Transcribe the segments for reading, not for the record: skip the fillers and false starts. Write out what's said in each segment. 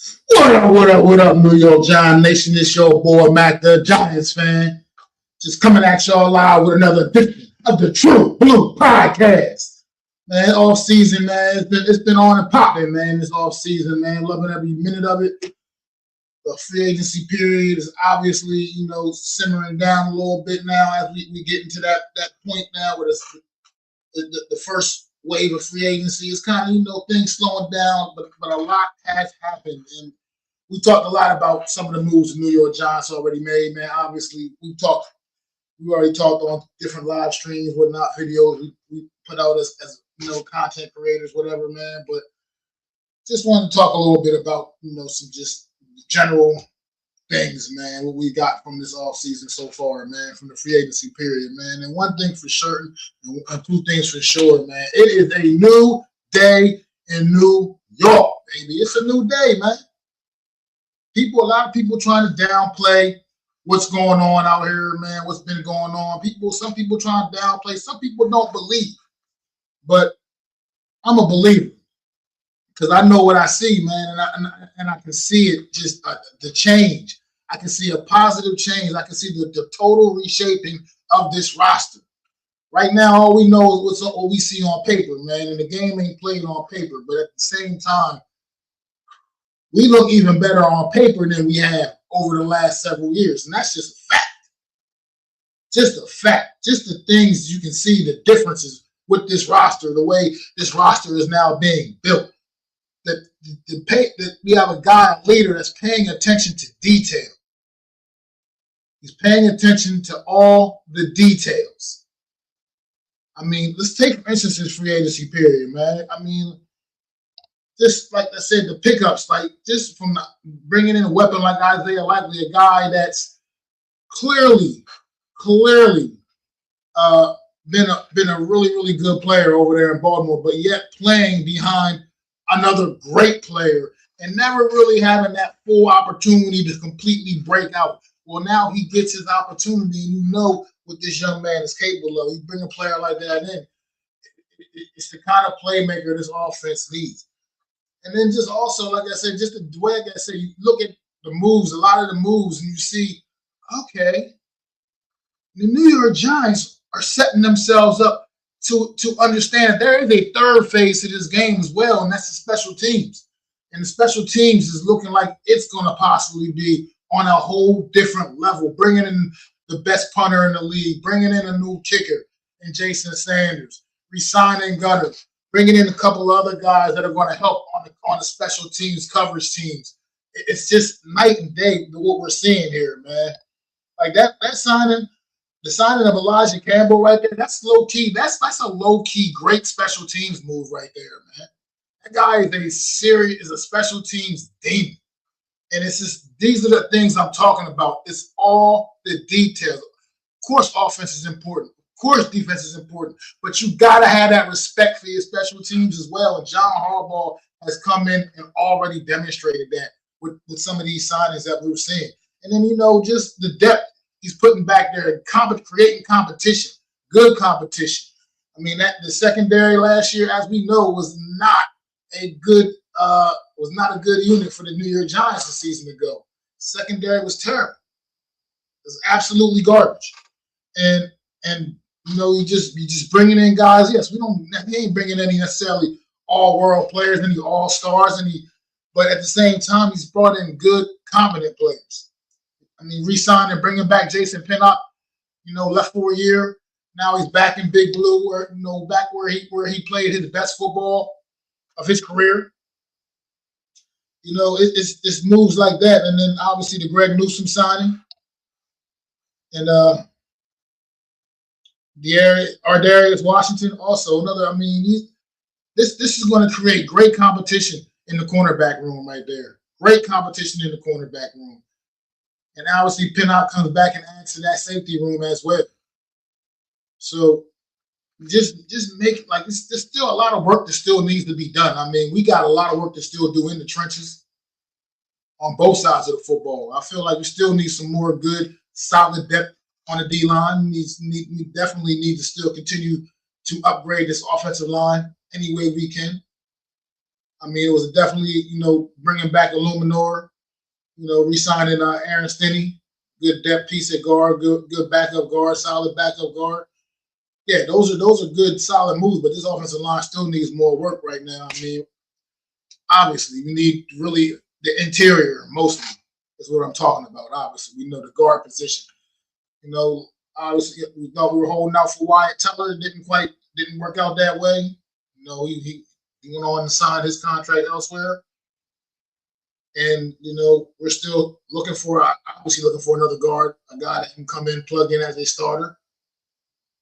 What up, New York Giant Nation? It's your boy Mac, the Giants fan. Just coming at y'all live with another edition of the True Blue Podcast. Man, off season, man. It's been on and popping, man. This off season, man. Loving every minute of it. The free agency period is obviously, simmering down a little bit now as we get into that point now where the first wave of free agency is kind of, things slowing down, but a lot has happened. And we talked a lot about some of the moves the New York Giants already made, man. Obviously, we already talked on different live streams, whatnot, videos we put out as content creators, whatever, man. But just wanted to talk a little bit about, some just general things, man, what we got from this offseason so far, man, from the free agency period, man. And one thing for certain, and two things for sure, man, it is a new day in New York, baby. It's a new day, man. A lot of people trying to downplay what's going on out here, man, what's been going on. Some people trying to downplay, some people don't believe. But I'm a believer. Because I know what I see, man, and I can see it, just the change. I can see a positive change. I can see the total reshaping of this roster. Right now, all we know is what we see on paper, man, and the game ain't played on paper. But at the same time, we look even better on paper than we have over the last several years, and that's just a fact. Just a fact. Just the things you can see, the differences with this roster, the way this roster is now being built. That we have a leader that's paying attention to detail. He's paying attention to all the details. I mean, let's take, for instance, this free agency period, man. I mean, just like I said, the pickups, like just from bringing in a weapon like Isaiah Likely, a guy that's clearly been a really, really good player over there in Baltimore, but yet playing behind another great player and never really having that full opportunity to completely break out. Well, now he gets his opportunity, and you know what this young man is capable of. You bring a player like that in, it's the kind of playmaker this offense needs. And then just also, like I said, just the way, like I said, you look at the moves, a lot of the moves, and you see, okay, the New York Giants are setting themselves up to understand that there is a third phase to this game as well, and that's the special teams. And the special teams is looking like it's going to possibly be on a whole different level, bringing in the best punter in the league, bringing in a new kicker in Jason Sanders, re-signing Gunner, bringing in a couple other guys that are going to help on the special teams, coverage teams. It's just night and day what we're seeing here, man. Like that signing. The signing of Elijah Campbell right there, that's low-key. That's a low-key great special teams move right there, man. That guy is a special teams demon. And it's just, these are the things I'm talking about. It's all the details. Of course, offense is important. Of course, defense is important. But you got to have that respect for your special teams as well. And John Harbaugh has come in and already demonstrated that with some of these signings that we're seeing. And then, just the depth he's putting back there, creating competition, good competition. I mean, the secondary last year, as we know, was not a good unit for the New York Giants a season ago. Secondary was terrible. It was absolutely garbage. And you just bringing in guys. Yes, he ain't bringing any necessarily all-world players, any all-stars, but at the same time, he's brought in good, competent players. I mean, re-signing and bringing back Jason Pinnock, left for a year. Now he's back in Big Blue, back where he played his best football of his career. It's moves like that. And then obviously the Greg Newsome signing. And Ardarius Washington also another. I mean, this is going to create great competition in the cornerback room right there. Great competition in the cornerback room. And obviously, Pinnock comes back and adds to that safety room as well. So just make there's still a lot of work that still needs to be done. I mean, we got a lot of work to still do in the trenches on both sides of the football. I feel like we still need some more good, solid depth on the D-line. We definitely need to still continue to upgrade this offensive line any way we can. I mean, it was definitely, bringing back Illuminor, re-signing Aaron Stinney, good depth piece at guard, good backup guard, solid backup guard. Yeah, those are good, solid moves, but this offensive line still needs more work right now. I mean, obviously, we need really the interior mostly is what I'm talking about. Obviously, we know the guard position. Obviously, we thought we were holding out for Wyatt Teller. It didn't work out that way. He went on and signed his contract elsewhere. And, we're still obviously looking for another guard, a guy that can come in, plug in as a starter.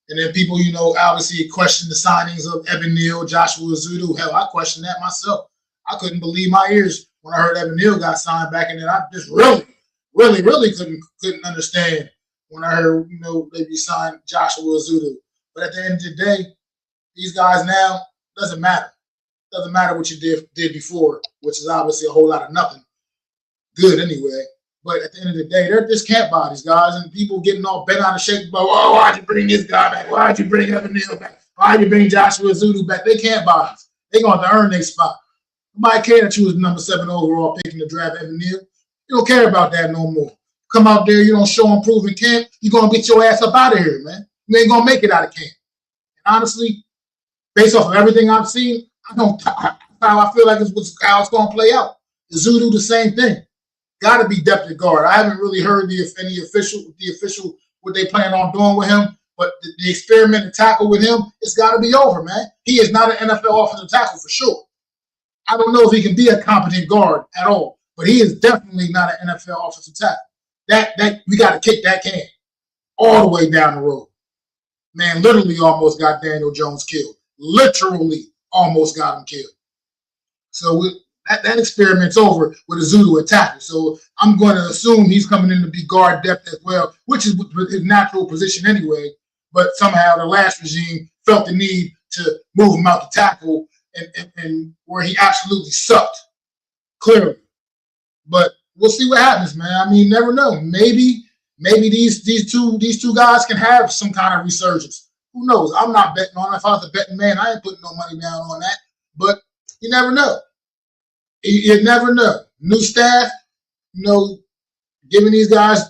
And then people, obviously question the signings of Evan Neal, Joshua Ezeudu. Hell, I questioned that myself. I couldn't believe my ears when I heard Evan Neal got signed back, and then I just really, really, really couldn't understand when I heard, they signed Joshua Ezeudu. But at the end of the day, these guys now, doesn't matter. Doesn't matter what you did before, which is obviously a whole lot of nothing. Good anyway. But at the end of the day, they're just camp bodies, guys, and people getting all bent out of shape about, why'd you bring this guy back? Why'd you bring Evan Neal back? Why'd you bring Joshua Ezeudu back? They camp bodies. They're going to have to earn their spot. Nobody care that you was number 7 overall pick in the draft, Evan Neal. You don't care about that no more. Come out there, you don't show and prove in camp, you're going to get your ass up out of here, man. You ain't going to make it out of camp. And honestly, based off of everything I've seen, how I feel like how it's going to play out. Ezeudu, the same thing. Got to be depth at guard. I haven't really heard the official what they plan on doing with him, but the experiment and tackle with him, it's got to be over, man. He is not an NFL offensive tackle for sure. I don't know if he can be a competent guard at all, but he is definitely not an NFL offensive tackle. That we got to kick that can all the way down the road. Man, literally almost got Daniel Jones killed. Literally almost got him killed. So that experiment's over with Ezeudu at tackle. So I'm going to assume he's coming in to be guard depth as well, which is his natural position anyway. But somehow the last regime felt the need to move him out to tackle and where he absolutely sucked, clearly. But we'll see what happens, man. I mean, never know. Maybe these two guys can have some kind of resurgence. Who knows? I'm not betting on it. If I was a betting man, I ain't putting no money down on that. But you never know. You never know. New staff, giving these guys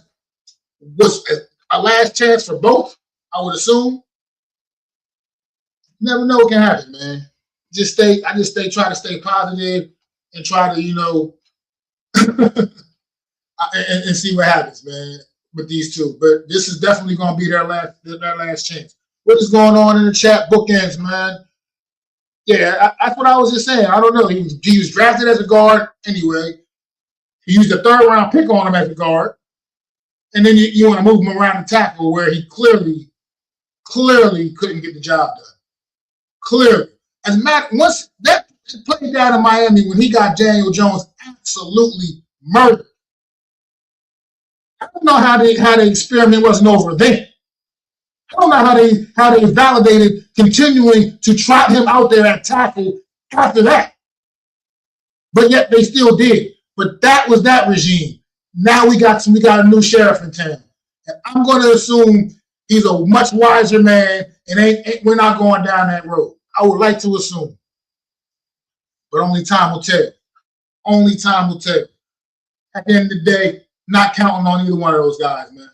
was a last chance for both, I would assume. Never know what can happen, man. I just try to stay positive and try to, and see what happens, man, with these two. But this is definitely going to be their last chance. What is going on in the chat bookends, man? Yeah, that's what I was just saying. I don't know. He was drafted as a guard anyway. He used a third-round pick on him as a guard. And then you want to move him around the tackle where he clearly couldn't get the job done. Clearly. As once that played down in Miami when he got Daniel Jones absolutely murdered. I don't know how the experiment wasn't over then. I don't know how they validated continuing to trot him out there at tackle after that. But yet they still did. But that was that regime. Now we got a new sheriff in town. And I'm going to assume he's a much wiser man and we're not going down that road. I would like to assume. But only time will tell. Only time will tell. At the end of the day, not counting on either one of those guys, man.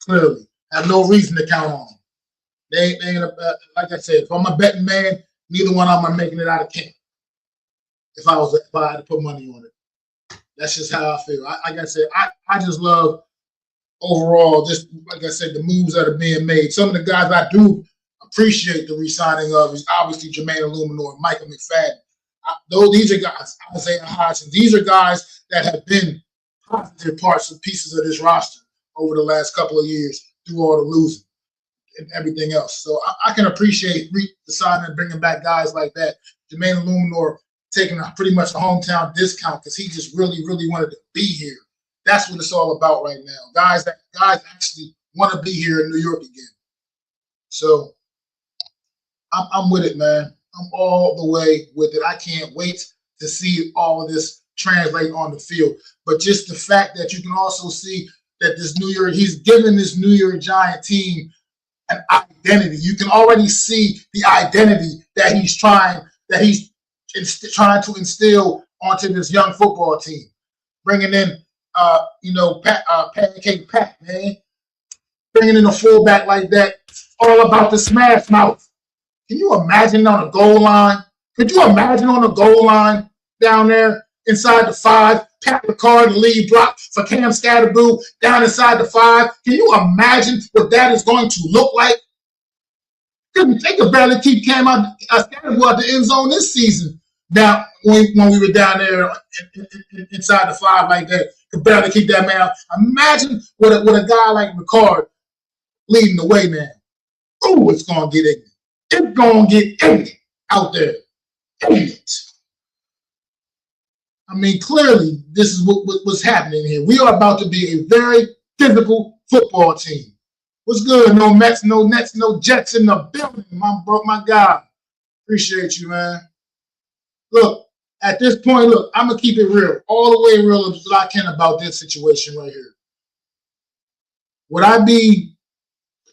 Clearly. Have no reason to count on them. They ain't like I said, if I'm a betting man, neither one of them are making it out of camp. If I had to put money on it. That's just how I feel. Like I said, I just love overall, just like I said, the moves that are being made. Some of the guys I do appreciate the re-signing of is obviously Jermaine Illuminor, Michael McFadden. These are guys, Isaiah Hodgson. These are guys that have been positive parts of pieces of this roster over the last couple of years through all the losing and everything else. So I can appreciate the signing and bringing back guys like that. Jermaine Illuminor taking pretty much a hometown discount because he just really, really wanted to be here. That's what it's all about right now. Guys actually want to be here in New York again. So I'm with it, man. I'm all the way with it. I can't wait to see all of this translate on the field. But just the fact that you can also see that he's given this New York Giant team an identity. You can already see the identity that he's trying to instill onto this young football team, bringing in, Pancake Pat, man, bringing in a fullback like that, all about the smash mouth. Can you imagine on a goal line? Could you imagine on the goal line down there inside the 5, Pat Ricard, the lead block for Cam Scatterboo down inside the 5? Can you imagine what that is going to look like? They could barely keep Cam Scatterboo out the end zone this season. Now, when we were down there inside the 5 like that, could barely keep that man out. Imagine what a guy like Ricard leading the way, man. Oh, it's going to get ignorant. It's going to get ignorant out there. Ignorant. I mean, clearly, this is what's happening here. We are about to be a very physical football team. What's good? No Mets, no Nets, no Jets in the building. My God. Appreciate you, man. Look, at this point, I'm going to keep it real. All the way real as I can about this situation right here. Would I be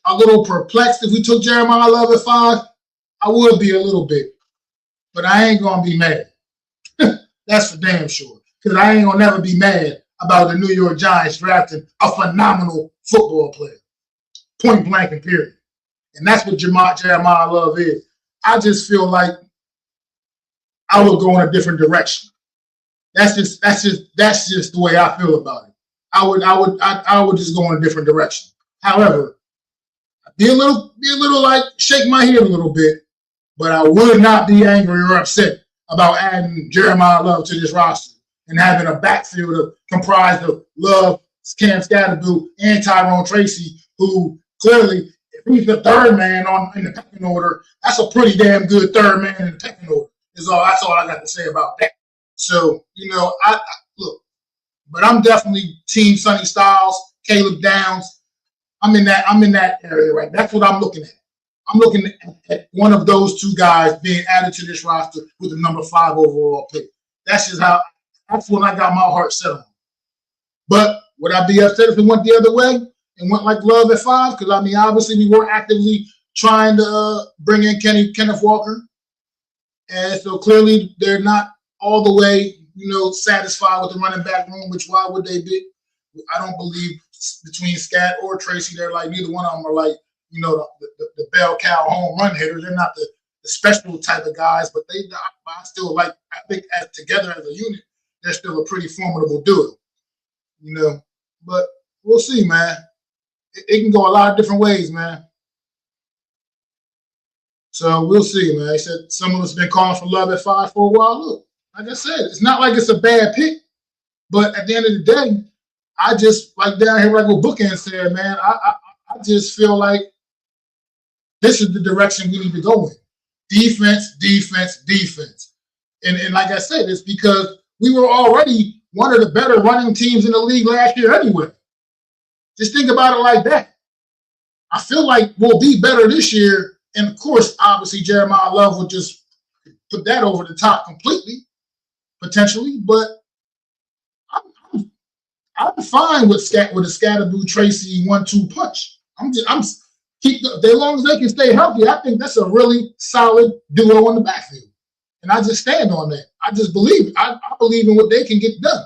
a little perplexed if we took Jeremiah Love at 5? I would be a little bit. But I ain't going to be mad. That's for damn sure. Because I ain't going to never be mad about the New York Giants drafting a phenomenal football player. Point blank and period. And that's what Jeremiah Love is. I just feel like I would go in a different direction. That's just the way I feel about it. I would just go in a different direction. However, be a little like shake my head a little bit, but I would not be angry or upset about adding Jeremiah Love to this roster and having a backfield comprised of Love, Cam Scatterboo, and Tyrone Tracy, who clearly, if he's the third man in the pecking order, that's a pretty damn good third man in the pecking order. That's all I got to say about that. So, I look, but I'm definitely Team Sonny Styles, Caleb Downs. I'm in that area, right? That's what I'm looking at. I'm looking at one of those two guys being added to this roster with the number 5 overall pick. That's what I got my heart set on. But would I be upset if it went the other way and went like Love at 5? Because, obviously we weren't actively trying to bring in Kenneth Walker. And so clearly they're not all the way, satisfied with the running back room, which why would they be? I don't believe between Scat or Tracy, they're like, neither one of them are like, the bell cow home run hitters. They're not the special type of guys, but I still like, I think together as a unit, they're still a pretty formidable duo, But we'll see, man. It can go a lot of different ways, man. So we'll see, man. He said some of us have been calling for Love at 5 for a while. Look, like I said, it's not like it's a bad pick, but at the end of the day, I just, like down here, like what Bookend said, man, I just feel like this is the direction we need to go in. Defense, defense, defense. And like I said, it's because we were already one of the better running teams in the league last year anyway. Just think about it like that. I feel like we'll be better this year. And, of course, obviously, Jeremiah Love would just put that over the top completely, potentially. But I'm fine with a Scatterboo Tracy 1-2 punch. As long as they can stay healthy, I think that's a really solid duo on the backfield. And I just stand on that. I just believe. I believe in what they can get done.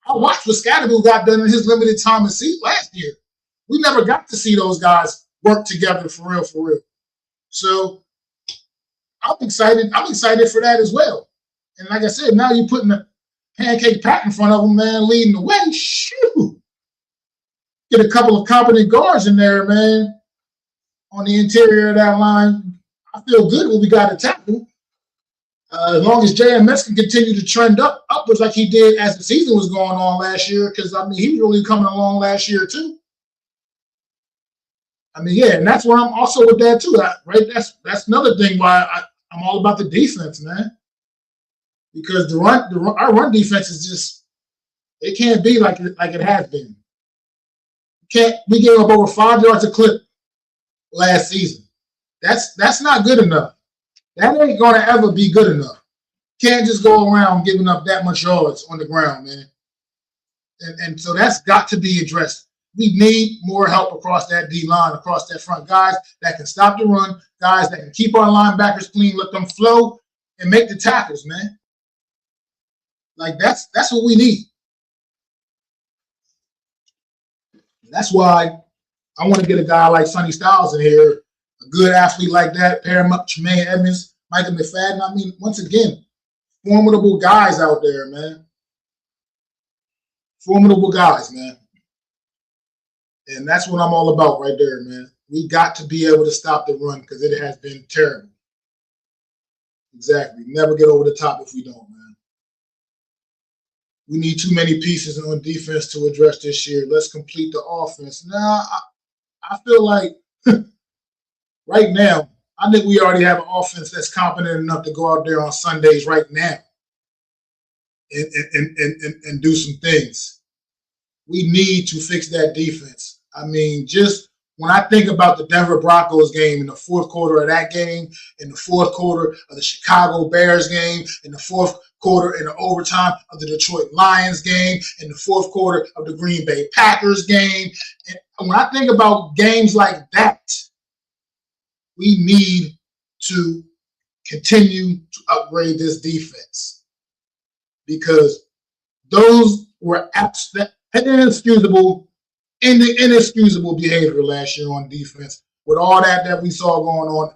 I watched what Scatterboo got done in his limited time in seat last year. We never got to see those guys work together for real, for real. So I'm excited. I'm excited for that as well. And like I said, now you're putting a Pancake Pat in front of them, man, leading the way. Shoot. Get a couple of competent guards in there, man, on the interior of that line. I feel good when we got a tackle. As long as JMS can continue to trend upwards like he did as the season was going on last year, because, he was really coming along last year too. Yeah, and that's where I'm also with that too, right? That's another thing why I'm all about the defense, man. Because our run defense is just, it can't be like it has been. We gave up over 5 yards a clip last season. That's not good enough. That ain't gonna ever be good enough. Can't just go around giving up that much yards on the ground, man. And so that's got to be addressed. We need more help across that D line, across that front. Guys that can stop the run, guys that can keep our linebackers clean, let them flow, and make the tackles, man. Like that's what we need. That's why I want to get a guy like Sonny Styles in here, a good athlete like that, pair him up, Tremaine Edmonds, Michael McFadden. I mean, once again, formidable guys out there, man. Formidable guys, man. And that's what I'm all about right there, man. We got to be able to stop the run because it has been terrible. Exactly. Never get over the top if we don't, man. We need too many pieces on defense to address this year. Let's complete the offense. Now, I feel like right now, I think we already have an offense that's competent enough to go out there on Sundays right now and do some things. We need to fix that defense. I mean, just when I think about the Denver Broncos game in the fourth quarter of that game, in the fourth quarter of the Chicago Bears game, in the fourth quarter in the overtime of the Detroit Lions game, in the fourth quarter of the Green Bay Packers game, and when I think about games like that, we need to continue to upgrade this defense because those were inexcusable behavior last year on defense with all that we saw going on,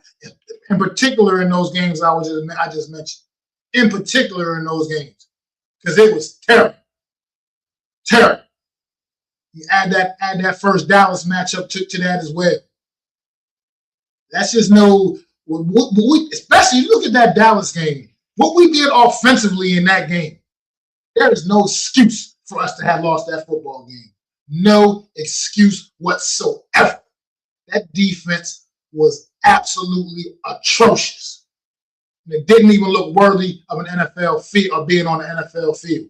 in particular in those games I just mentioned, in particular in those games, because it was terrible. Terrible. You add that first Dallas matchup to that as well. That's just especially look at that Dallas game. What we did offensively in that game, there is no excuse for us to have lost that football game. No excuse whatsoever. That defense was absolutely atrocious. And it didn't even look worthy of an NFL field or being on the NFL field.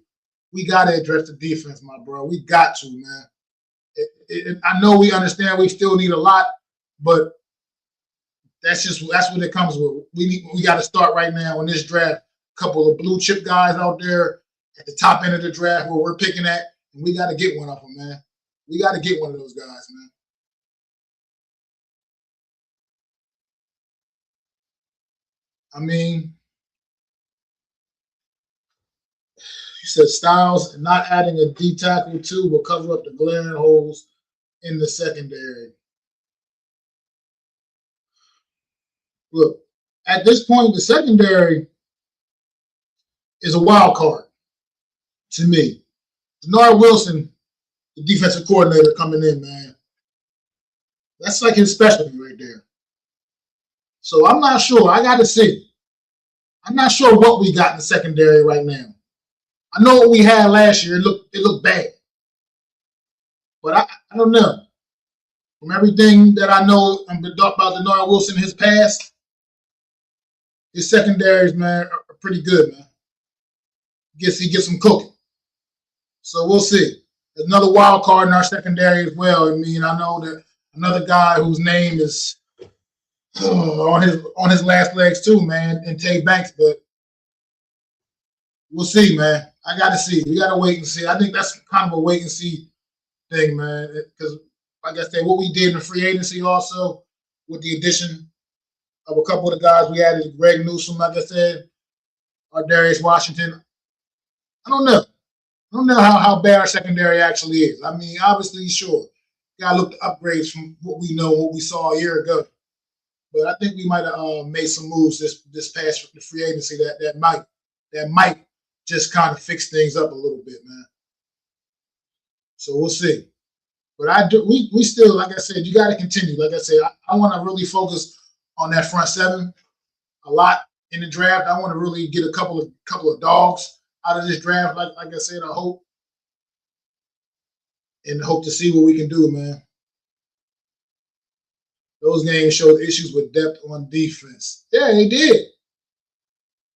We got to address the defense, my bro. We got to, man. I know we understand we still need a lot, but that's what it comes with. We got to start right now in this draft. A couple of blue chip guys out there at the top end of the draft where we're picking at, and we got to get one of them, man. We got to get one of those guys, man. I mean, you said Styles not adding a D tackle too will cover up the glaring holes in the secondary. Look, at this point, the secondary is a wild card to me. Denard Wilson, the defensive coordinator coming in, man. That's like his specialty right there. So I'm not sure. I got to see. I'm not sure what we got in the secondary right now. I know what we had last year. It looked bad. But I don't know. From everything that I know about Denard Wilson in his past, his secondaries, man, are pretty good, man. Guess he gets some cooking. So we'll see. There's another wild card in our secondary as well. I mean, I know that another guy whose name is on his last legs too, man, and Tay Banks, but we'll see, man. I got to see. We got to wait and see. I think that's kind of a wait and see thing, man, because like I said, what we did in the free agency also with the addition of a couple of the guys we added, Greg Newsome, like I said, or Darius Washington. I don't know. I don't know how bad our secondary actually is. I mean, obviously, sure, got to look at upgrades from what we know, what we saw a year ago. But I think we might have made some moves this past free agency that might just kind of fix things up a little bit, man. So we'll see. But we still, like I said, you got to continue. Like I said, I want to really focus on that front seven a lot in the draft. I want to really get a couple of dogs out of this draft. Like I said, I hope to see what we can do, man. Those games showed issues with depth on defense. Yeah, they did.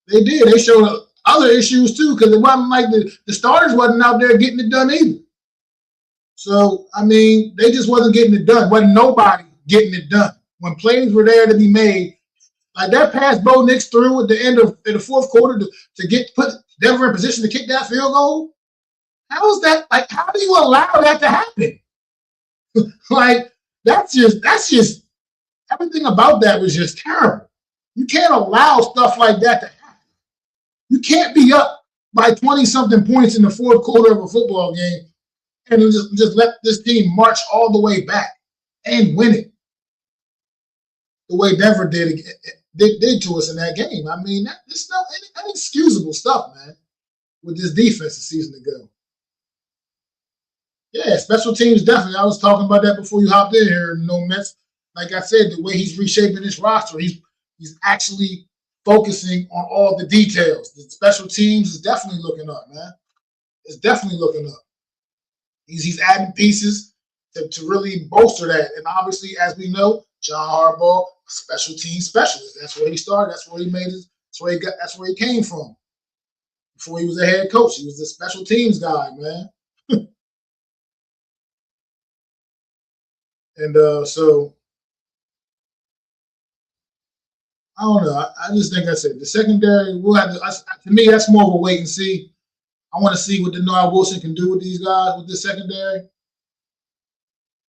They did. They showed other issues too, because it wasn't like the starters wasn't out there getting it done either. So, I mean, they just wasn't getting it done. Wasn't nobody getting it done. When plays were there to be made, like that pass Bo Nix threw at the end of the fourth quarter to put Denver in position to kick that field goal. How is that? Like, how do you allow that to happen? Like, that's just everything about that was just terrible. You can't allow stuff like that to happen. You can't be up by 20-something points in the fourth quarter of a football game and just let this team march all the way back and win it the way Denver did to us in that game. I mean, it's no inexcusable stuff, man, with this defense a season ago. Yeah, special teams definitely. I was talking about that before you hopped in here. Mets. Like I said, the way he's reshaping his roster, he's actually focusing on all the details. The special teams is definitely looking up, man. It's definitely looking up. He's adding pieces to really bolster that. And obviously, as we know, John Harbaugh, special team specialist. That's where he started. That's where he made his. That's where he came from. Before he was a head coach, he was the special teams guy, man. And so I don't know. I just think I said the secondary. We'll have to me, that's more of a wait and see. I want to see what Denoir Wilson can do with these guys with this secondary.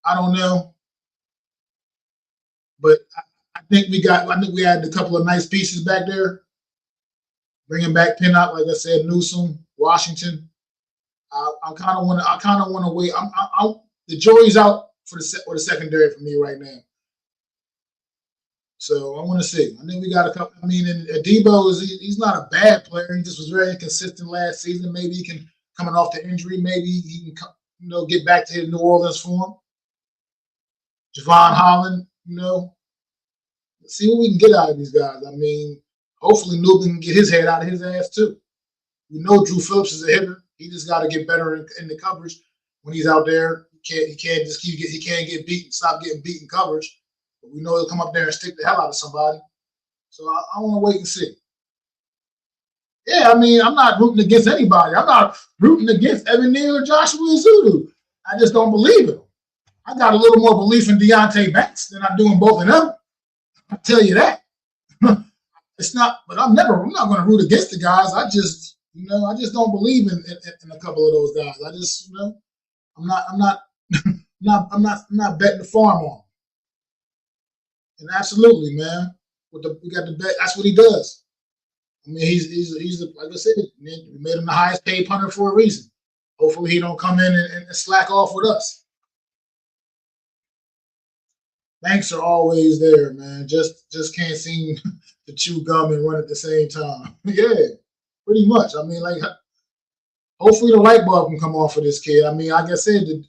I don't know, but I think we had a couple of nice pieces back there. Bringing back Pinnock, like I said, Newsome, Washington. I kind of want to wait. The jury's out for the secondary for me right now. So I want to see. I think we got a couple. I mean, and Debo he's not a bad player. He just was very inconsistent last season. Maybe he can, coming off the injury, maybe he can get back to his New Orleans form. Javon Holland, let's see what we can get out of these guys. I mean, hopefully Newton can get his head out of his ass too. We know Drew Phillips is a hitter. He just got to get better in the coverage when he's out there. He can't get beaten. Stop getting beaten coverage. But we know he'll come up there and stick the hell out of somebody. So I want to wait and see. Yeah, I mean, I'm not rooting against anybody. I'm not rooting against Evan Neal or Joshua Ezeudu. I just don't believe it. I got a little more belief in Deonte Banks than I do in both of them. I'll tell you that. It's not, but I'm not going to root against the guys. I just don't believe in a couple of those guys. I just, I'm not betting the farm on. And absolutely, man. We got the bet. That's what he does. I mean, he's like I said, we made him the highest paid punter for a reason. Hopefully, he don't come in and slack off with us. Banks are always there, man. Just can't seem to chew gum and run at the same time. Yeah, pretty much. I mean, like, hopefully the light bulb can come off for this kid. I mean, like I said, the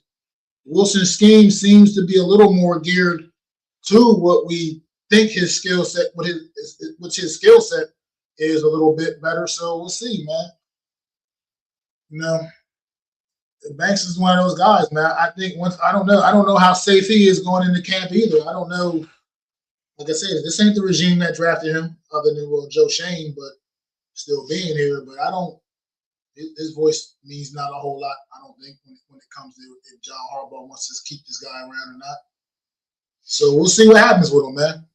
Wilson's scheme seems to be a little more geared to what we think his skill set, which his skill set is a little bit better. So we'll see, man. Banks is one of those guys, man. I think I don't know how safe he is going into camp either. I don't know. Like I said, this ain't the regime that drafted him, other than Joe Shane, but still being here. But his voice means not a whole lot. I don't think when it comes to if John Harbaugh wants to keep this guy around or not. So we'll see what happens with him, man.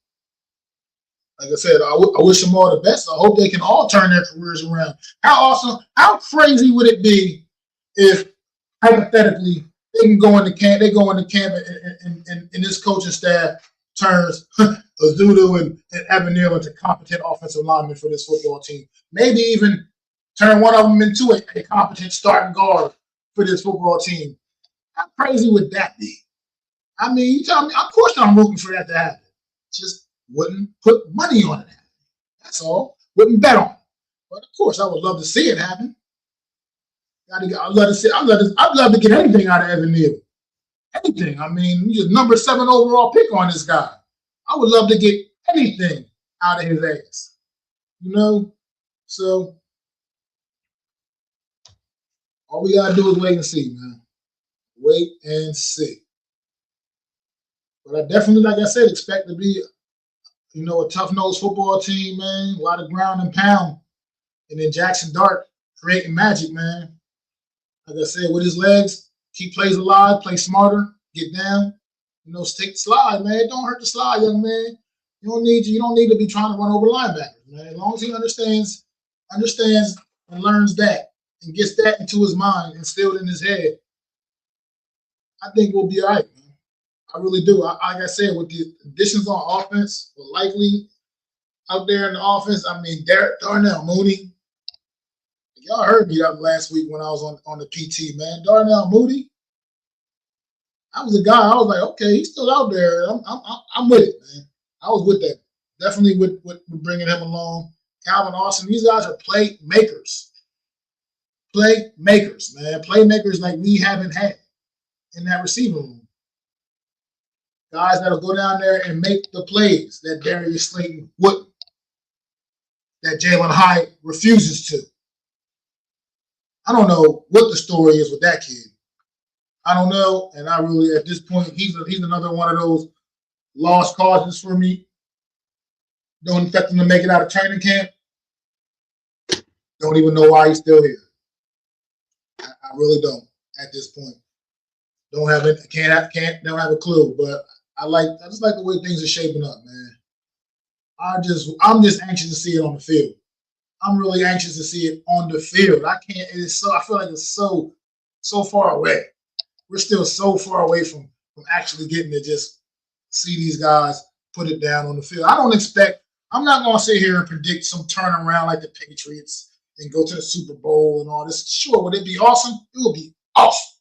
Like I said, I wish them all the best. I hope they can all turn their careers around. How crazy would it be if hypothetically they go into camp and this coaching staff turns Ezeudu and Evan Neal into competent offensive linemen for this football team. Maybe even turn one of them into a competent starting guard for this football team. How crazy would that be? I mean, you tell me, of course I'm rooting for that to happen. Just wouldn't put money on it. That's all. Wouldn't bet on it. But of course, I would love to see it happen. I'd love to get anything out of Evan Neal. Anything. I mean, he's a number 7 overall pick on this guy. I would love to get anything out of his ass. So all we gotta do is wait and see, man. Wait and see. But I definitely, like I said, expect to be, a tough-nosed football team, man. A lot of ground and pound. And then Jackson Dart creating magic, man. Like I said, with his legs, keep plays alive, play smarter, get down, stick the slide, man. Don't hurt the slide, young man. You don't need to be trying to run over linebackers, man. As long as he understands and learns that and gets that into his mind and instilled in his head, I think we'll be all right, man. I really do. Like I said, with the additions on offense, with Likely out there in the offense, I mean, Darnell Mooney. Y'all heard me that last week when I was on the PT, man. Darnell Mooney, I was a guy. I was like, okay, he's still out there. I'm with it, man. I was with that. Definitely with bringing him along. Calvin Austin, these guys are playmakers. Playmakers, man. Playmakers like we haven't had in that receiving room. Guys that'll go down there and make the plays that Darius Slayton wouldn't, that Jalen Hyatt refuses to. I don't know what the story is with that kid. I don't know, and I really, at this point, he's another one of those lost causes for me. Don't expect him to make it out of training camp. Don't even know why he's still here. I really don't at this point. Don't have it. Don't have a clue. But I just like the way things are shaping up, man. I'm just anxious to see it on the field. I'm really anxious to see it on the field. I feel like it's so far away. We're still so far away from actually getting to just see these guys put it down on the field. I'm not going to sit here and predict some turnaround like the Patriots and go to the Super Bowl and all this. Sure, would it be awesome? It would be awesome.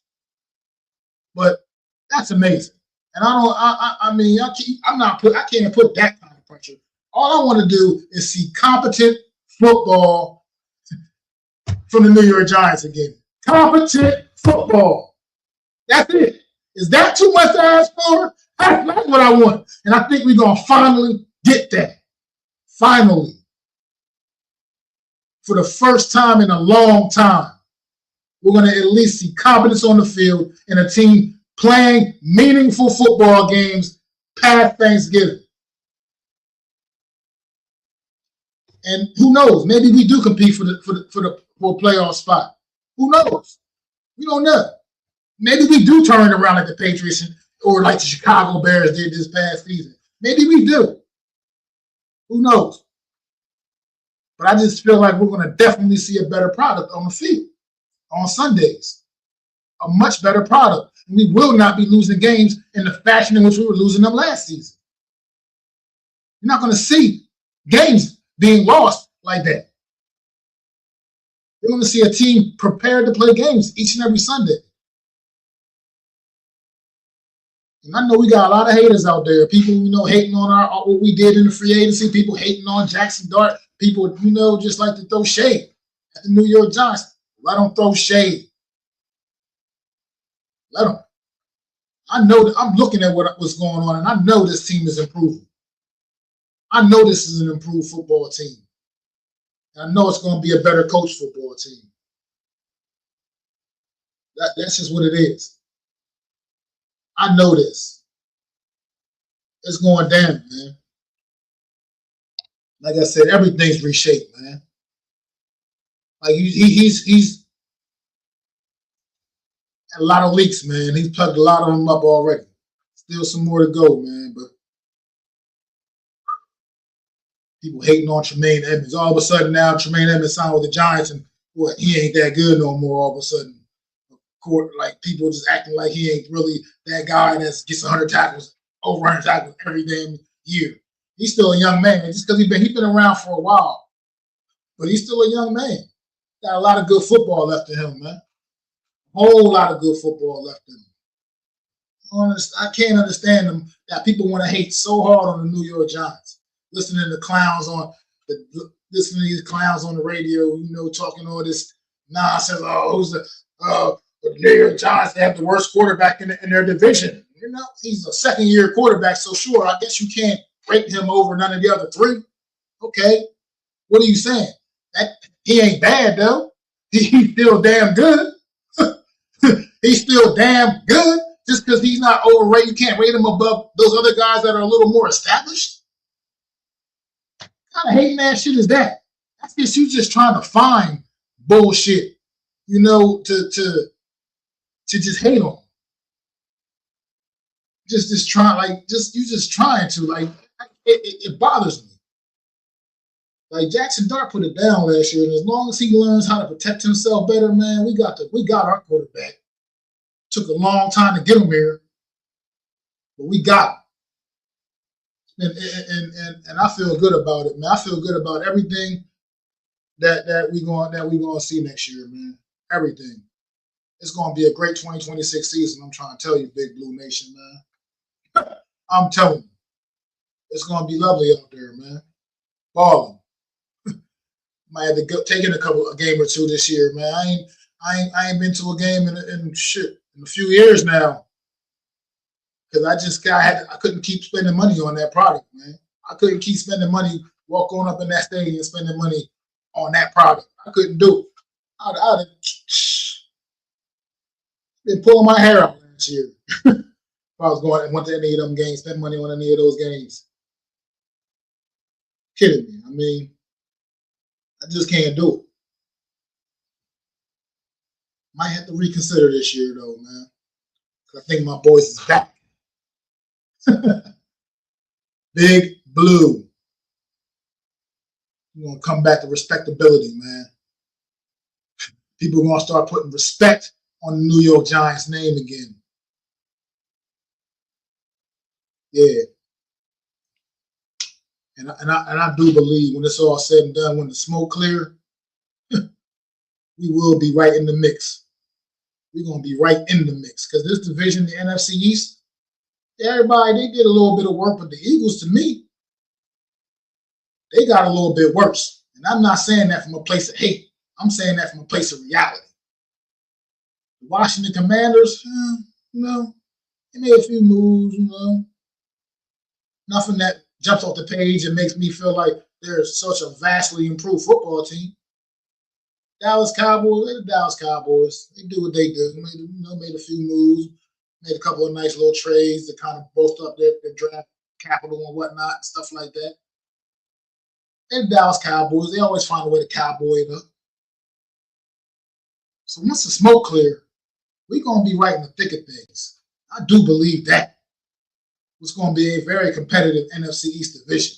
But that's amazing. And I can't even put that kind of pressure. All I want to do is see competent football from the New York Giants again. Competent football. That's it. Is that too much to ask for? That's what I want. And I think we're going to finally get that. Finally. For the first time in a long time, we're going to at least see competence on the field and a team playing meaningful football games past Thanksgiving. And who knows? Maybe we do compete for a playoff spot. Who knows? We don't know. Maybe we do turn it around like the Patriots or like the Chicago Bears did this past season. Maybe we do. Who knows? But I just feel like we're going to definitely see a better product on the field on Sundays. A much better product. And we will not be losing games in the fashion in which we were losing them last season. You're not going to see games being lost like that. You're going to see a team prepared to play games each and every Sunday. And I know we got a lot of haters out there. People, hating on what we did in the free agency. People hating on Jackson Dart. People, just like to throw shade at the New York Giants. Let them throw shade. Let them. I know that I'm looking at what's going on, and I know this team is improving. I know this is an improved football team. And I know it's going to be a better coach football team. That's just what it is. I know this. It's going down, man. Like I said, everything's reshaped, man. Like he's a lot of leaks, man. He's plugged a lot of them up already. Still some more to go, man. But people hating on Tremaine Edmonds. All of a sudden now Tremaine Edmonds signed with the Giants and he ain't that good no more all of a sudden. Like people just acting like he ain't really that guy that gets 100 tackles, over 100 tackles every damn year. He's still a young man just because he's been around for a while. But he's still a young man. Got a lot of good football left in him, man. A whole lot of good football left in him. I can't understand them that people want to hate so hard on the New York Giants. Listening to these clowns on the radio, talking all this nonsense. Who's the New York Giants? They have the worst quarterback in their division. He's a second-year quarterback, so sure, I guess you can't rate him over none of the other three. Okay, what are you saying? He ain't bad though. He's still damn good. He's still damn good. Just because he's not overrated, you can't rate him above those other guys that are a little more established. What kind of hating ass shit is that? That's just you just trying to find bullshit, to just hate on. Just trying to it bothers me. Like Jackson Dart put it down last year, and as long as he learns how to protect himself better, man, we got our quarterback. Took a long time to get him here, but we got him. And I feel good about it, man. I feel good about everything that we gonna see next year, man. Everything. It's gonna be a great 2026 season. I'm trying to tell you, Big Blue Nation, man. I'm telling you, it's gonna be lovely out there, man. Balling. Might have to go, take in a game or two this year, man. I ain't been to a game in a few years now because I couldn't keep spending money on that product, man. I couldn't keep spending money, walk on up in that stadium spending money on that product. I couldn't do it. I'd have been pulling my hair out last year. If I was going and went to any of them games, spend money on any of those games. Kidding me. I mean, I just can't do it. Might have to reconsider this year though, man. I think my boys is back. Big Blue. We're gonna come back to respectability, man. People are gonna start putting respect on the New York Giants name again. Yeah. And I do believe when it's all said and done, when the smoke clear, we will be right in the mix. We're gonna be right in the mix because this division, the NFC East, everybody they did a little bit of work, but the Eagles, to me, they got a little bit worse. And I'm not saying that from a place of hate. I'm saying that from a place of reality. The Washington Commanders, they made a few moves, nothing that jumps off the page and makes me feel like they're such a vastly improved football team. Dallas Cowboys, they're the Dallas Cowboys. They do what they do. Made a few moves, made a couple of nice little trades to kind of bolster up their draft capital and whatnot, stuff like that. They're the Dallas Cowboys. They always find a way to cowboy it up. So once the smoke clear, we're going to be right in the thick of things. I do believe that. It's going to be a very competitive NFC East division.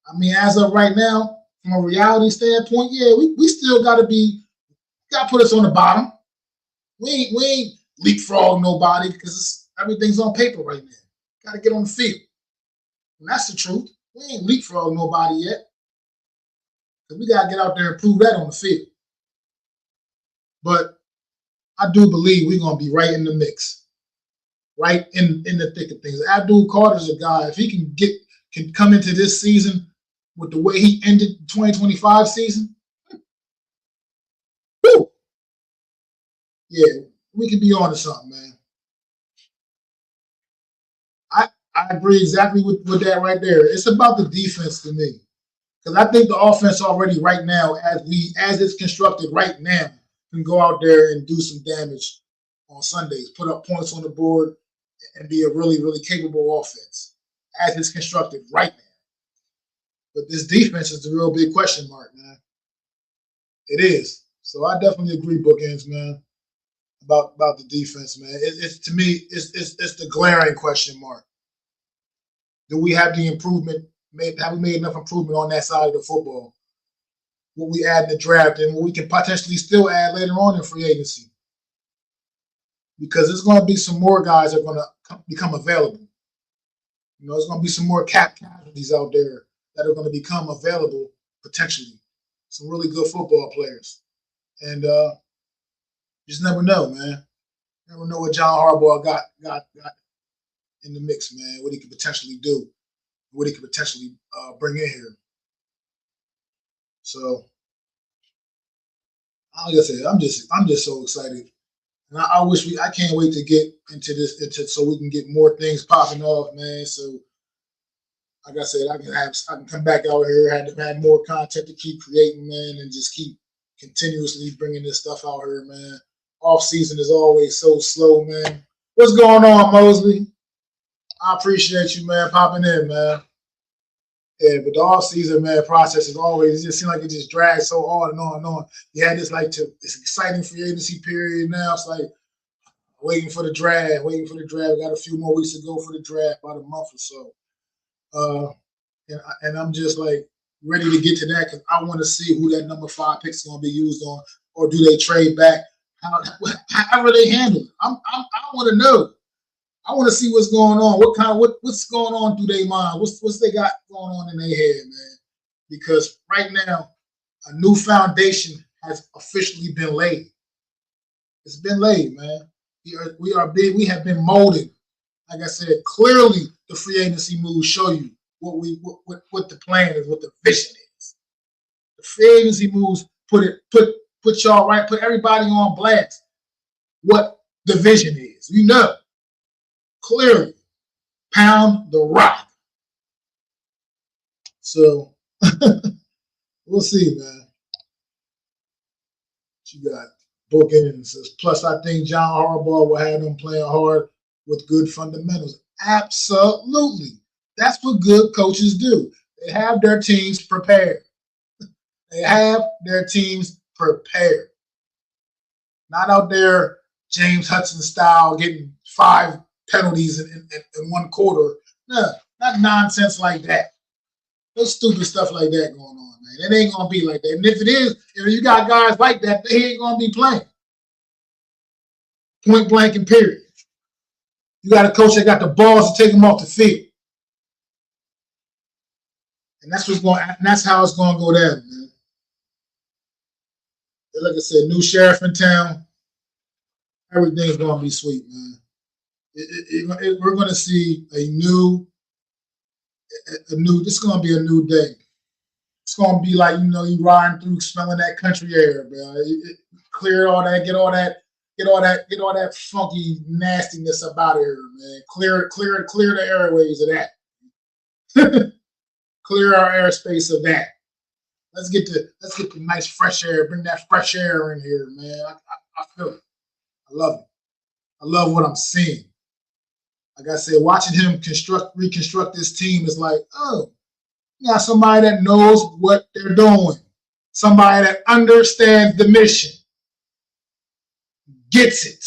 I mean, as of right now, from a reality standpoint, yeah, we still got to put us on the bottom. We ain't leapfrog nobody because everything's on paper right now. Got to get on the field. And that's the truth. We ain't leapfrog nobody yet. Because we got to get out there and prove that on the field. But I do believe we're going to be right in the mix. Right in the thick of things. Abdul Carter's a guy, if he can come into this season with the way he ended the 2025 season, whew, yeah, we could be on to something, man. I agree exactly with that right there. It's about the defense to me. Because I think the offense already right now, as it's constructed right now, can go out there and do some damage on Sundays, put up points on the board, and be a really, really capable offense as it's constructed right now. But this defense is the real big question mark, man. It is. So I definitely agree, Bookends, man, about the defense, man. It's to me, it's the glaring question mark. Do we have the improvement? Have we made enough improvement on that side of the football? What we add in the draft and what we can potentially still add later on in free agency? Because there's going to be some more guys that are going to become available. There's going to be some more cap casualties out there that are going to become available potentially. Some really good football players. And just never know, man. Never know what John Harbaugh got in the mix, man. What he could potentially do. What he could potentially bring in here. So, like I said, I'm just so excited. And I can't wait to get into this, so we can get more things popping off, man. So, like I said, I can come back out here, have more content to keep creating, man, and just keep continuously bringing this stuff out here, man. Off season is always so slow, man. What's going on, Mosley? I appreciate you, man, popping in, man. Yeah, but the off season, man, process is always, it just seems like it just drags so on and on and on. You had this this exciting free agency period now. It's like waiting for the draft. We got a few more weeks to go for the draft, about a month or so. And I'm just like ready to get to that because I want to see who that number 5 pick is going to be used on, or do they trade back? However they handle it. I want to know. I want to see what's going on. What's going on through their mind? What's they got going on in their head, man? Because right now, A new foundation has officially been laid. It's been laid, man. We have been molded. Like I said, clearly the free agency moves show you what the plan is, what the vision is. The free agency moves put y'all right, put everybody on blast. What the vision is, clearly. Pound the rock. So we'll see, man. You got bookends. Plus, I think John Harbaugh will have them playing hard with good fundamentals. Absolutely. That's what good coaches do. They have their teams prepared. They have their teams prepared. Not out there James Hudson style getting 5 penalties in one quarter. No, not nonsense like that. No stupid stuff like that going on, man. It ain't going to be like that. And if it is, if you got guys like that, they ain't going to be playing. Point blank and period. You got a coach that got the balls to take them off the field. And that's how it's going to go down, man. And like I said, new sheriff in town. Everything's going to be sweet, man. We're going to see a new. This is going to be a new day. It's going to be like, you riding through smelling that country air, man. Clear all that, get all that funky nastiness up out of here, man. Clear the airways of that. Clear our airspace of that. Let's get the nice fresh air. Bring that fresh air in here, man. I feel it. I love it. I love what I'm seeing. Like I said, watching him reconstruct this team is like, oh, you got somebody that knows what they're doing. Somebody that understands the mission. Gets it.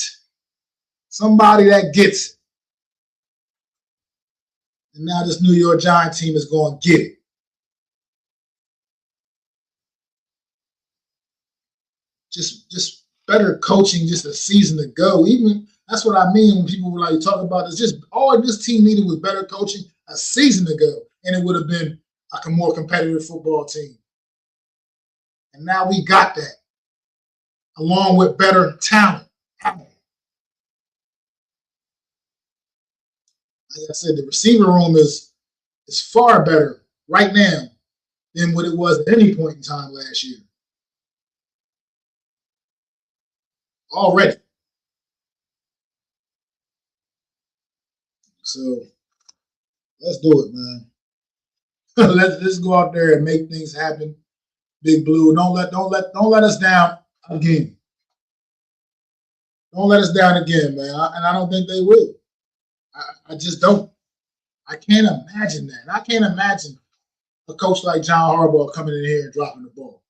Somebody that gets it. And now this New York Giants team is going to get it. Just better coaching just a season ago. Even that's what I mean when people were like talking about this. Just all this team needed was better coaching a season ago, and it would have been like a more competitive football team. And now we got that, along with better talent. Like I said, the receiver room is far better right now than what it was at any point in time last year. Already. So let's do it, man. let's go out there and make things happen. Big Blue, don't let us down again. Don't let us down again, man. And I don't think they will. I just don't. I can't imagine that. I can't imagine a coach like John Harbaugh coming in here and dropping the ball.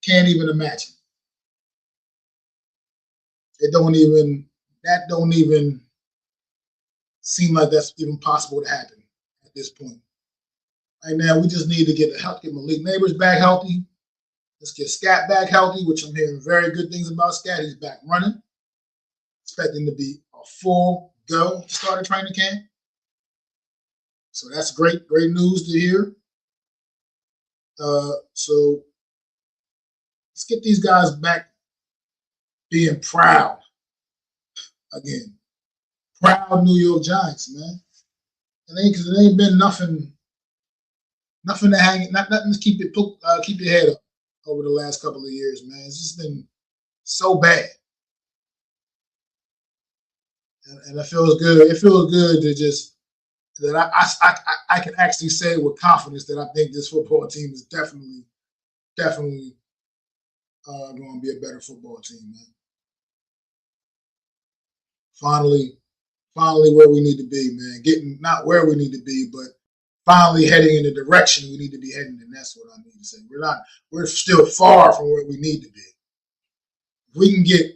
Can't even imagine. That don't even seem like that's even possible to happen at this point. Right now, we just need to get Malik Neighbors back healthy. Let's get Scat back healthy, which I'm hearing very good things about Scat. He's back running. Expecting to be a full go to start a training camp. So that's great news to hear. So let's get these guys back being proud again. Proud New York Giants, man. Because it ain't been nothing to hang, nothing to keep your head up over the last couple of years, man. It's just been so bad. And it feels good. It feels good to just that I can actually say with confidence that I think this football team is definitely going to be a better football team, man. Finally where we need to be, man. Getting not where we need to be, but finally heading in the direction we need to be heading, and that's what I need to say. We're still far from where we need to be. If we can get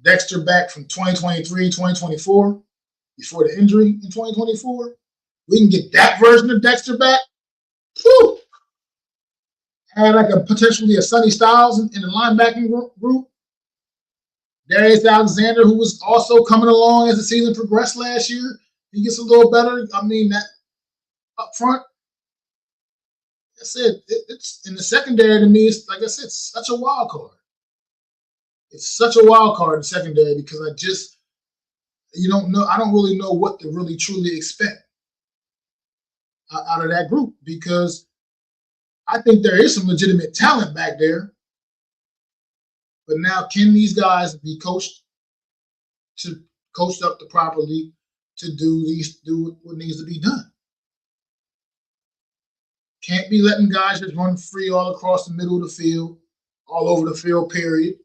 Dexter back from 2023, 2024, before the injury in 2024, we can get that version of Dexter back. Whew. Had like potentially a Sonny Styles in the linebacking group. Darius Alexander, who was also coming along as the season progressed last year, he gets a little better. I mean, that up front, I said, it's in the secondary to me. It's like I said, it's such a wild card. It's such a wild card in secondary because you don't know. I don't really know what to really truly expect out of that group because I think there is some legitimate talent back there. But now, can these guys be coached up to properly to do what needs to be done? Can't be letting guys just run free all across the middle of the field, all over the field. Period.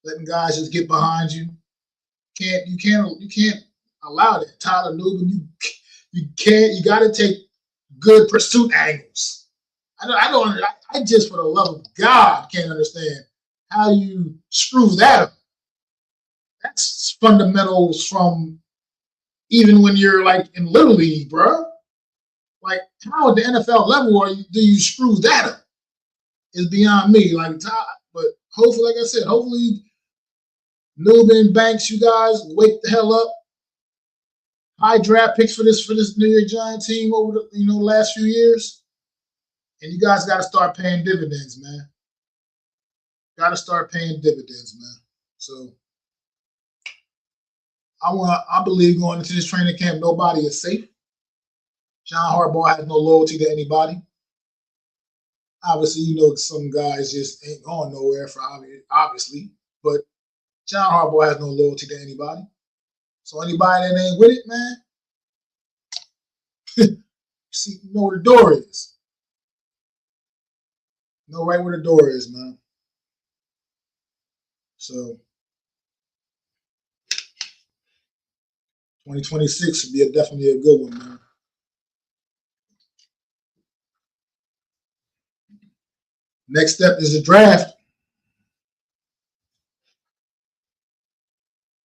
Letting guys just get behind you. You can't allow that. Tyler Newman, you can't. You got to take good pursuit angles. I just for the love of God can't understand how you screw that up. That's fundamentals from even when you're like in Little League, bro. Like, how at the NFL level do you screw that up? It's beyond me. Like, but hopefully, like I said, hopefully, Newman, Banks, you guys wake the hell up. High draft picks for this New York Giant team over the last few years, and you guys got to start paying dividends, man. Got to start paying dividends, man. So I believe going into this training camp, nobody is safe. John Harbaugh has no loyalty to anybody. Obviously, some guys just ain't going nowhere for obviously, but John Harbaugh has no loyalty to anybody. So anybody that ain't with it, man, you know where the door is. You know right where the door is, man. So 2026 would be definitely a good one, man. Next step is the draft.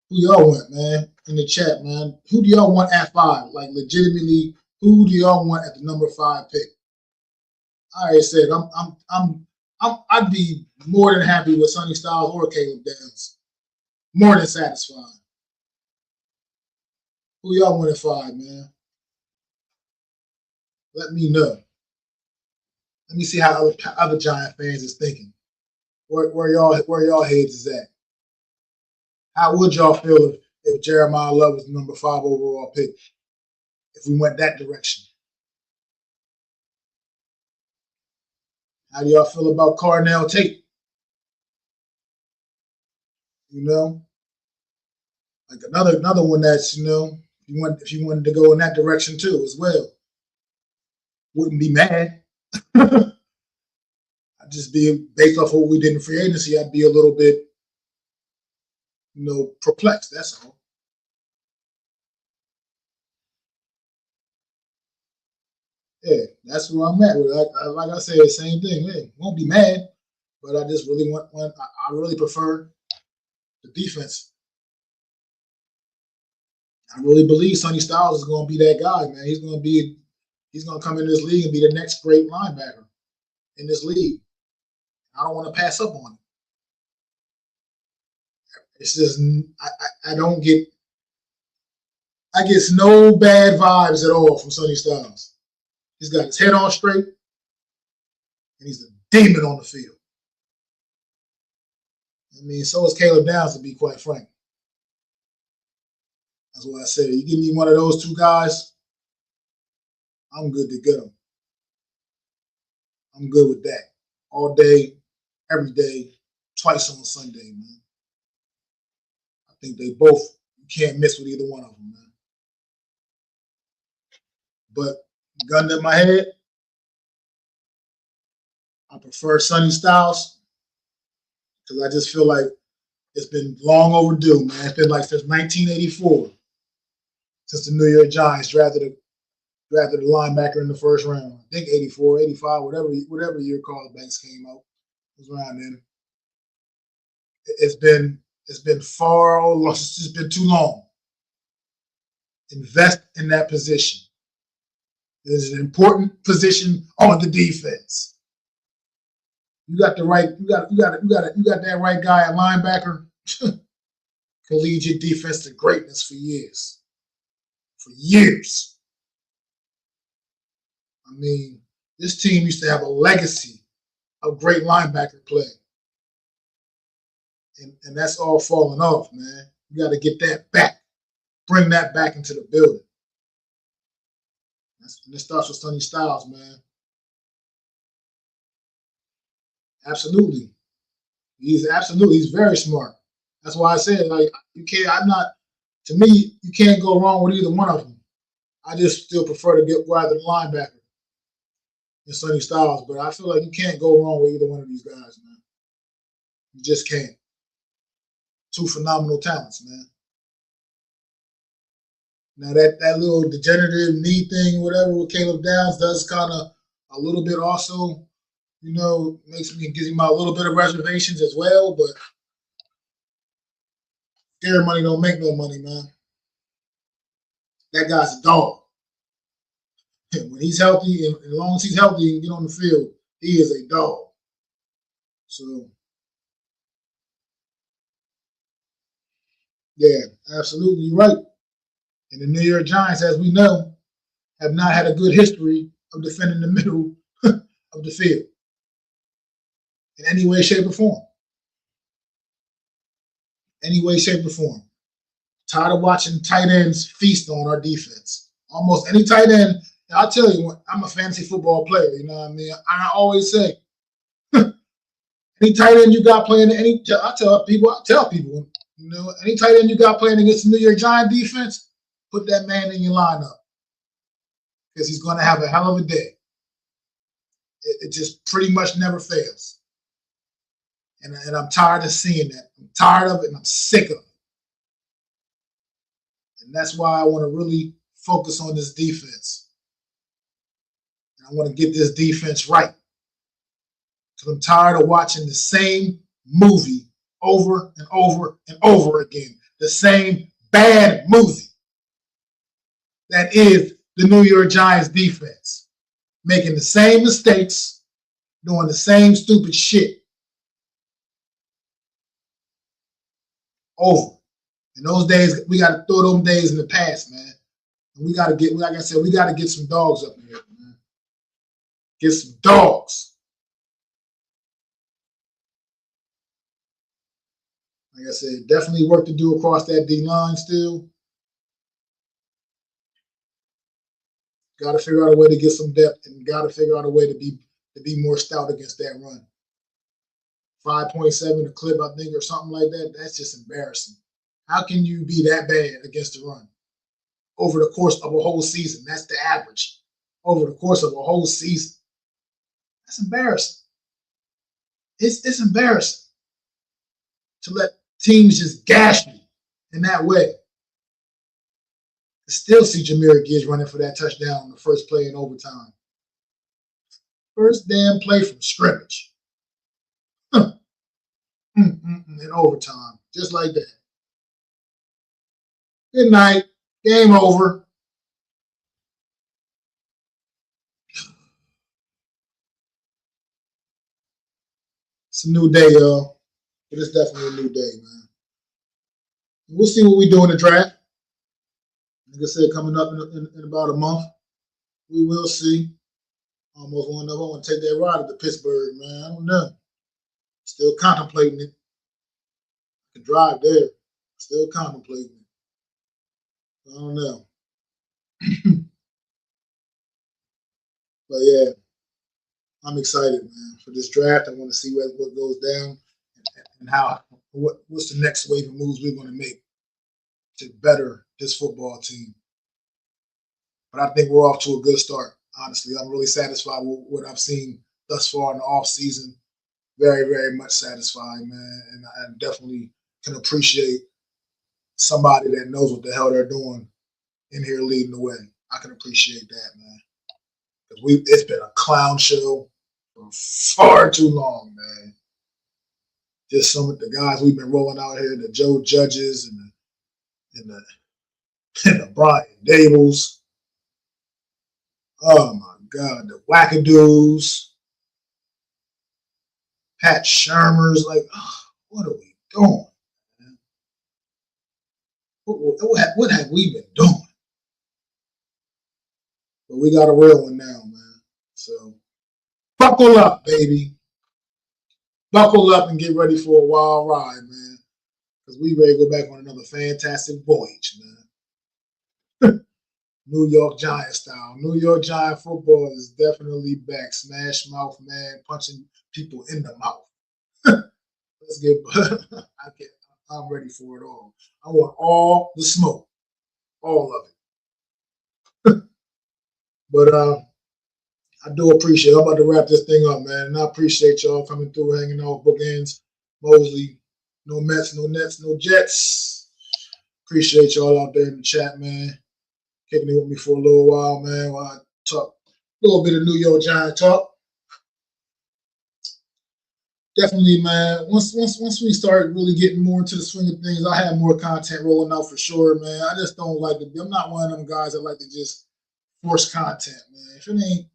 Who y'all want, man? In the chat, man. Who do y'all want at 5? Like, legitimately, who do y'all want at the number 5 pick? I already said I'd be more than happy with Sonny Styles or Caleb Downs. More than satisfied. Who y'all want at 5, man? Let me know. Let me see how other Giant fans is thinking. Where y'all heads is at. How would y'all feel if Jeremiah Love was the number 5 overall pick? If we went that direction. How do y'all feel about Carnell Tate? Like another one that's if you wanted to go in that direction too as well. Wouldn't be mad. I'd just be based off what we did in free agency. I'd be a little bit, perplexed. That's all. Yeah, that's where I'm at with it. Like I said, same thing. Yeah, won't be mad, but I just really want one. I really prefer the defense. I really believe Sonny Styles is going to be that guy, man. He's going to come in this league and be the next great linebacker in this league. I don't want to pass up on it. It's just I get no bad vibes at all from Sonny Styles. He's got his head on straight, and he's a demon on the field. I mean, so is Caleb Downs, to be quite frank. That's what I said. You give me one of those two guys, I'm good to go. I'm good with that. All day, every day, twice on Sunday, man. I think they both, you can't miss with either one of them, man. But gun to my head, I prefer Sonny Styles because I just feel like it's been long overdue, man. It's been like since 1984 since the New York Giants drafted a linebacker in the first round. I think 84, 85, whatever year Carl Banks came out. It was around then. It's been it's just been too long. Invest in that position. It is an important position on the defense. You got that right guy at linebacker. Collegiate defense to greatness for years. For years. I mean, This team used to have a legacy of great linebacker play. And that's all falling off, man. You got to get that back. Bring that back into the building. And it starts with Sonny Styles, man. Absolutely. He's very smart. That's why I said, like, to me, you can't go wrong with either one of them. I just still prefer to go after the linebacker than Sonny Styles, but I feel like you can't go wrong with either one of these guys, man. You just can't. Two phenomenal talents, man. Now that little degenerative knee thing, whatever, with Caleb Downs does kind of a little bit also, gives me a little bit of reservations as well, but scare money don't make no money, man. That guy's a dog. When he's healthy, and as long as he's healthy and get on the field, he is a dog. So, yeah, absolutely right. And the New York Giants, as we know, have not had a good history of defending the middle of the field in any way, shape, or form. Any way, shape, or form. Tired of watching tight ends feast on our defense. Almost any tight end, I'll tell you, I'm a fantasy football player, you know what I mean? I always say, any tight end you got playing, I tell people, any tight end you got playing against the New York Giant defense, put that man in your lineup because he's going to have a hell of a day. It just pretty much never fails. And I'm tired of seeing that. I'm tired of it, and I'm sick of it. And that's why I want to really focus on this defense. And I want to get this defense right. Because I'm tired of watching the same movie over and over and over again. The same bad movie that is the New York Giants defense. Making the same mistakes, doing the same stupid shit. Over. And those days, we got to throw those days in the past, man. And we got to get, like I said, we got to get some dogs up in here, man. Get some dogs. Like I said, definitely work to do across that D line still. Got to figure out a way to get some depth, and got to figure out a way to be more stout against that run. 5.7 a clip, I think, or something like that. That's just embarrassing. How can you be that bad against the run over the course of a whole season? That's the average over the course of a whole season. That's embarrassing. It's embarrassing to let teams just gash you in that way. I still see Jahmyr Gibbs running for that touchdown on the first play in overtime. First damn play from scrimmage. In overtime, just like that. Good night. Game over. It's a new day, y'all. It is definitely a new day, man. We'll see what we do in the draft. Like I said, coming up in about a month, we will see. Almost want to take that ride to Pittsburgh, man. I don't know. Still contemplating it. I can drive there. Still contemplating it. I don't know. But yeah, I'm excited, man, for this draft. I want to see what goes down and what's the next wave of moves we're going to make to better this football team. But I think we're off to a good start, honestly. I'm really satisfied with what I've seen thus far in the offseason. Very, very much satisfied, man. And I definitely can appreciate somebody that knows what the hell they're doing in here leading the way. I can appreciate that, man. Because it's been a clown show for far too long, man. Just some of the guys we've been rolling out here, the Joe Judges and the Brian Dables. Oh my God, the Wackadoos, Pat Shermers. Like, what are we doing, man? What have we been doing? But we got a real one now, man. So buckle up, baby. Buckle up and get ready for a wild ride, man. Because we ready to go back on another fantastic voyage, man. New York Giant style. New York Giant football is definitely back. Smash mouth, man. Punching people in the mouth. Let's get. I'm ready for it all. I want all the smoke, all of it. But I do appreciate it. I'm about to wrap this thing up, man. And I appreciate y'all coming through, hanging out, bookends, Mosley. No Mets, no Nets, no Jets. Appreciate y'all out there in the chat, man. Kicking it with me for a little while, man, while I talk a little bit of New York Giant talk. Definitely, man. Once we start really getting more into the swing of things, I have more content rolling out for sure, man. I just don't like it. I'm not one of them guys that like to just force content, man. If it ain't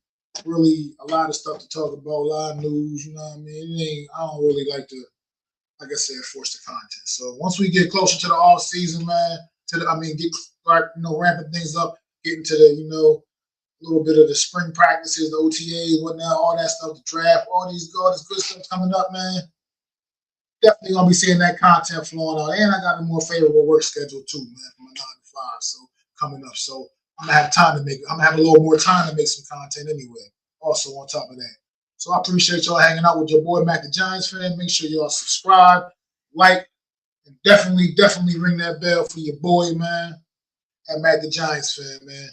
really a lot of stuff to talk about, a lot of news, you know what I mean? I don't really like to, like I said, force the content. So once we get closer to the off season, man, start ramping things up, getting to the, a little bit of the spring practices, the OTAs, whatnot, all that stuff, the draft, all this good stuff coming up, man. Definitely gonna be seeing that content flowing out. And I got a more favorable work schedule too, man, from my 9 to 5. So coming up. So I'm gonna have a little more time to make some content anyway. Also on top of that. So I appreciate y'all hanging out with your boy Mac the Giants fan. Make sure y'all subscribe, like, and definitely ring that bell for your boy, man. At Mac the Giants fan, man.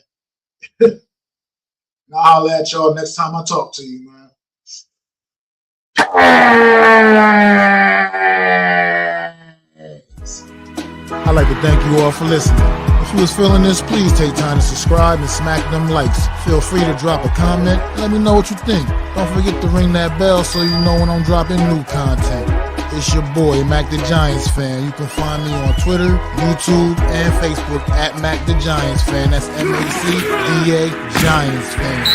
And I'll holler at y'all next time I talk to you, man. I'd like to thank you all for listening. If you was feeling this, please take time to subscribe and smack them likes. Feel free to drop a comment. Let me know what you think. Don't forget to ring that bell so you know when I'm dropping new content. It's your boy, Mac the Giants fan. You can find me on Twitter, YouTube, and Facebook at Mac the Giants fan. That's MACDA Giants fan.